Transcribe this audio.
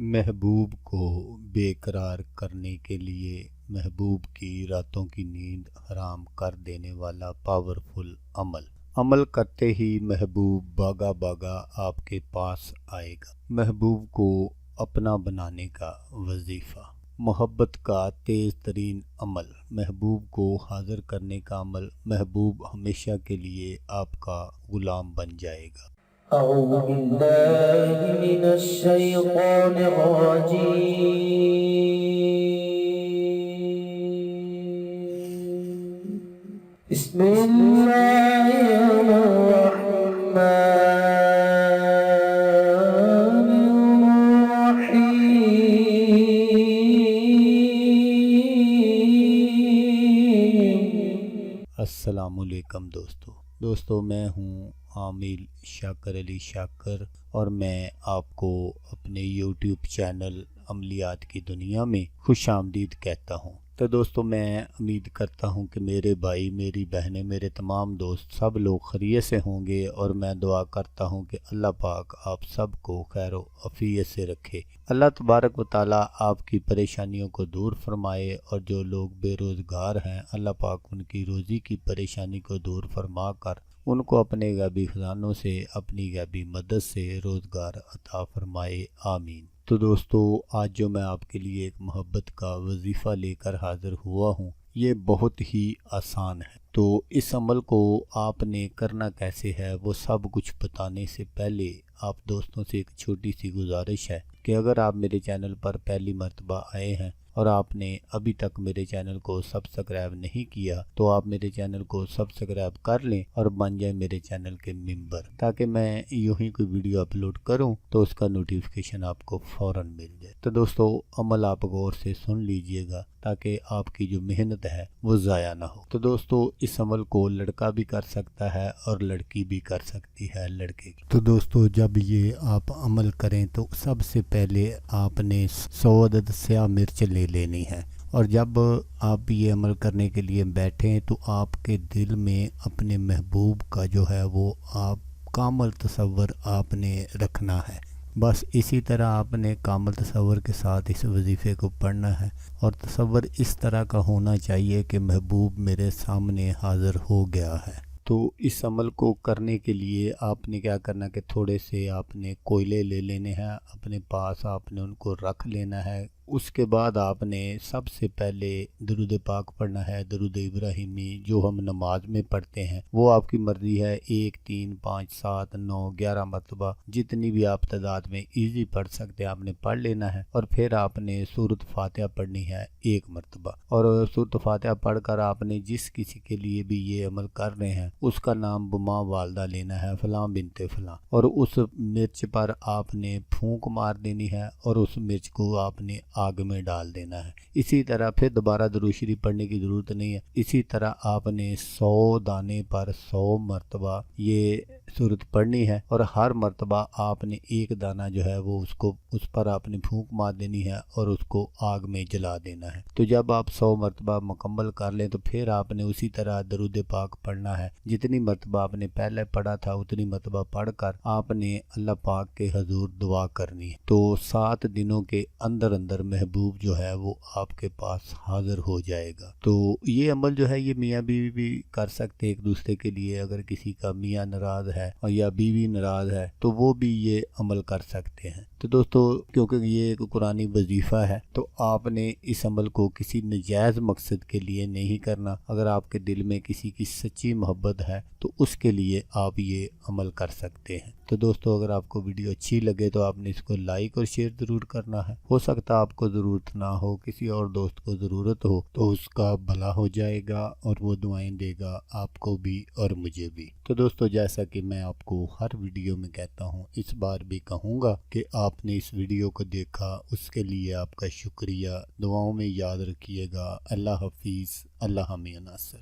محبوب کو بےقرار کرنے کے لیے محبوب کی راتوں کی نیند حرام کر دینے والا پاورفل عمل کرتے ہی محبوب بھاگا بھاگا آپ کے پاس آئے گا۔ محبوب کو اپنا بنانے کا وظیفہ، محبت کا تیز ترین عمل، محبوب کو حاضر کرنے کا عمل، محبوب ہمیشہ کے لیے آپ کا غلام بن جائے گا۔ اعوذ باللہ من الشیطان الرجیم، بسم اللہ الرحمن الرحیم۔ السلام علیکم دوستو، میں ہوں عامل شاکر علی شاکر اور میں آپ کو اپنے یوٹیوب چینل عملیات کی دنیا میں خوش آمدید کہتا ہوں۔ تو دوستو، میں امید کرتا ہوں کہ میرے بھائی، میری بہنیں، میرے تمام دوست سب لوگ خیریت سے ہوں گے، اور میں دعا کرتا ہوں کہ اللہ پاک آپ سب کو خیر و عافیت سے رکھے۔ اللہ تبارک و تعالی آپ کی پریشانیوں کو دور فرمائے، اور جو لوگ بے روزگار ہیں اللہ پاک ان کی روزی کی پریشانی کو دور فرما کر ان کو اپنے غیبی خزانوں سے، اپنی غیبی مدد سے روزگار عطا فرمائے، آمین۔ تو دوستو، آج جو میں آپ کے لیے ایک محبت کا وظیفہ لے کر حاضر ہوا ہوں، یہ بہت ہی آسان ہے۔ تو اس عمل کو آپ نے کرنا کیسے ہے وہ سب کچھ بتانے سے پہلے آپ دوستوں سے ایک چھوٹی سی گزارش ہے کہ اگر آپ میرے چینل پر پہلی مرتبہ آئے ہیں اور آپ نے ابھی تک میرے چینل کو سبسکرائب نہیں کیا تو آپ میرے چینل کو سبسکرائب کر لیں اور بن جائیں میرے چینل کے ممبر، تاکہ میں یوں ہی کوئی ویڈیو اپلوڈ کروں تو اس کا نوٹیفیکیشن آپ کو فوراً مل جائے۔ تو دوستو، عمل آپ غور سے سن لیجئے گا تاکہ آپ کی جو محنت ہے وہ ضائع نہ ہو۔ تو دوستو، اس عمل کو لڑکا بھی کر سکتا ہے اور لڑکی بھی کر سکتی ہے لڑکے کی۔ تو دوستو، جب یہ آپ عمل کریں تو سب سے پہلے آپ نے 100 عدد سیاہ مرچ لے لینی ہے، اور جب آپ یہ عمل کرنے کے لیے بیٹھیں تو آپ کے دل میں اپنے محبوب کا جو ہے وہ آپ کامل تصور آپ نے رکھنا ہے۔ بس اسی طرح آپ نے کامل تصور کے ساتھ اس وظیفے کو پڑھنا ہے، اور تصور اس طرح کا ہونا چاہیے کہ محبوب میرے سامنے حاضر ہو گیا ہے۔ تو اس عمل کو کرنے کے لیے آپ نے کیا کرنا کہ تھوڑے سے آپ نے کوئلے لے لینے ہیں اپنے پاس، آپ نے ان کو رکھ لینا ہے۔ اس کے بعد آپ نے سب سے پہلے درود پاک پڑھنا ہے، درود ابراہیمی جو ہم نماز میں پڑھتے ہیں۔ وہ آپ کی مرضی ہے، 1 3 5 7 9 11 مرتبہ جتنی بھی آپ تعداد میں ایزی پڑھ سکتے ہیں آپ نے پڑھ لینا ہے، اور پھر آپ نے سورۃ فاتحہ پڑھنی ہے 1 مرتبہ، اور سورۃ فاتحہ پڑھ کر آپ نے جس کسی کے لیے بھی یہ عمل کر رہے ہیں اس کا نام بما والدہ لینا ہے، فلاں بنت فلاں، اور اس مرچ پر آپ نے پھونک مار دینی ہے اور اس مرچ کو آپ نے آگ میں ڈال دینا ہے۔ اسی طرح پھر دوبارہ درود شریف پڑھنے کی ضرورت نہیں ہے، اسی طرح آپ نے 100 دانے پر 100 مرتبہ یہ سورت پڑھنی ہے، اور ہر مرتبہ آپ نے ایک دانہ جو ہے وہ اس پر آپ نے پھونک مار دینی ہے اور اس کو آگ میں جلا دینا ہے۔ تو جب آپ 100 مرتبہ مکمل کر لیں تو پھر آپ نے اسی طرح درود پاک پڑھنا ہے، جتنی مرتبہ آپ نے پہلے پڑھا تھا اتنی مرتبہ پڑھ کر آپ نے اللہ پاک کے حضور دعا کرنی ہے۔ تو 7 دنوں کے اندر محبوب جو ہے وہ آپ کے پاس حاضر ہو جائے گا۔ تو یہ عمل جو ہے یہ میاں بیوی بھی کر سکتے ایک دوسرے کے لیے، اگر کسی کا میاں ناراض ہے اور یا بیوی ناراض ہے تو وہ بھی یہ عمل کر سکتے ہیں۔ تو دوستو، کیونکہ یہ ایک قرآنی وظیفہ ہے تو آپ نے اس عمل کو کسی نجائز مقصد کے لیے نہیں کرنا۔ اگر آپ کے دل میں کسی کی سچی محبت ہے تو اس کے لیے آپ یہ عمل کر سکتے ہیں۔ تو دوستو، اگر آپ کو ویڈیو اچھی لگے تو آپ نے اس کو لائک اور شیئر ضرور کرنا ہے۔ ہو سکتا آپ کو ضرورت نہ ہو، کسی اور دوست کو ضرورت ہو تو اس کا بھلا ہو جائے گا اور وہ دعائیں دے گا آپ کو بھی اور مجھے بھی۔ تو دوستو، جیسا کہ میں آپ کو ہر ویڈیو میں کہتا ہوں، اس بار بھی کہوں گا کہ آپ نے اس ویڈیو کو دیکھا، اس کے لیے آپ کا شکریہ۔ دعاؤں میں یاد رکھیے گا۔ اللہ حافظ، اللہ حامی ناصر۔